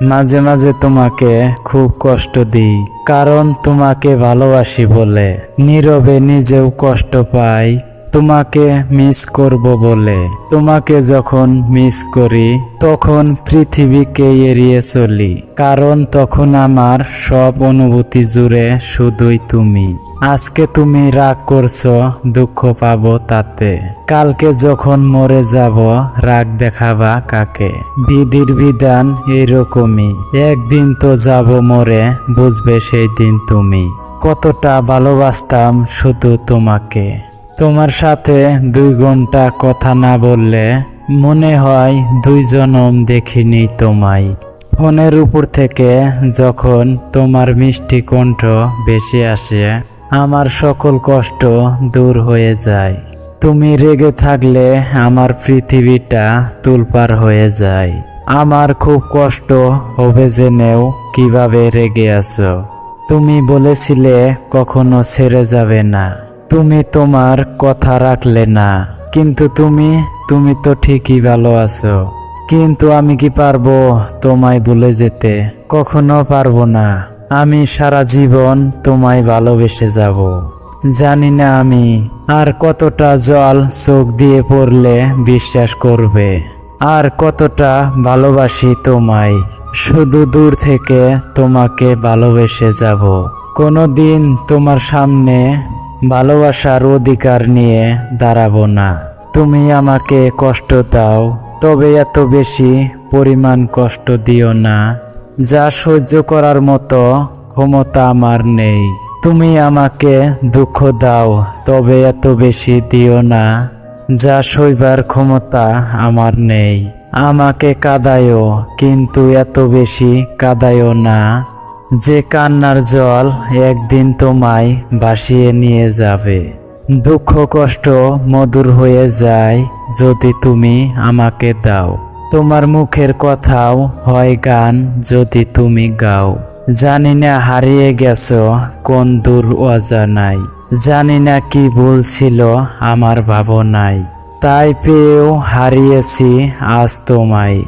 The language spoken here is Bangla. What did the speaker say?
মাঝে মাঝে তোমাকে খুব কষ্ট দিই, কারণ তোমাকে ভালোবাসি বলে। নীরবে নিজেও কষ্ট পাই তোমাকে মিস করব বলে। তোমাকে যখন মিস করি তখন পৃথিবীকে এড়িয়ে চলি, কারণ তখন আমার সব অনুভূতি জুড়ে শুধুই তুমি। আজকে তুমি রাগ করছো, দুঃখ পাবো তাতে। কালকে যখন মরে যাব রাগ দেখাবা কাকে? বিধির বিধান এরকমই, একদিন তো যাব মরে, বুঝবে সেই দিন তুমি। কতটা ভালোবাসতাম শুধু তোমাকে। তোমার সাথে 2 ঘন্টা কথা না বললে মনে হয় 2 জনম দেখিনি তোমায়। ফোনের উপর থেকে যখন তোমার মিষ্টি কণ্ঠ ভেসে আসে, আমার সকল কষ্ট দূর হয়ে যায়। তুমি রেগে থাকলে আমার পৃথিবীটা তোলপাড় হয়ে যায়। আমার খুব কষ্ট হবে জেনেও কিভাবে রেগে আছো। তুমি বলেছিলে কখনো ছেড়ে যাবে না, তুমি তোমার কথা রাখলে না। কিন্তু তুমি তো ঠিকই ভালো আছো। কিন্তু আমি কি পারবো তোমায় ভুলে যেতে? কখনো পারবো না। আমি সারা জীবন তোমায় ভালোবেসে যাব। জানি না আমি আর কতটা জল চোখ দিয়ে পড়লে বিশ্বাস করবে, আর কতটা ভালোবাসি তোমায়। শুধু দূর থেকে তোমাকে ভালোবেসে যাব। কোনোদিন তোমার সামনে ভালোবাসার অধিকার নিয়ে দাঁড়াবো না। তুমি আমাকে কষ্ট দাও, তবে এত বেশি পরিমাণ কষ্ট দিও না যা সহ্য করার মতো ক্ষমতা আমার নেই। তুমি আমাকে দুঃখ দাও, তবে এত বেশি দিও না যা সইবার ক্ষমতা আমার নেই। আমাকে কাঁদায়ও, কিন্তু এত বেশি কাঁদায়ও না যে কান্নার জল একদিন তোমায় ভাসিয়ে নিয়ে যাবে। দুঃখ কষ্ট মধুর হয়ে যায় যদি তুমি আমাকে দাও। তোমার মুখের কথাও হয় গান যদি তুমি গাও। জানি না হারিয়ে গেছো কোন দূর অজানায়, জানি না কি ভুল ছিল আমার ভাবনায়, তাই পেয়েও হারিয়েছি আজ তোমায়।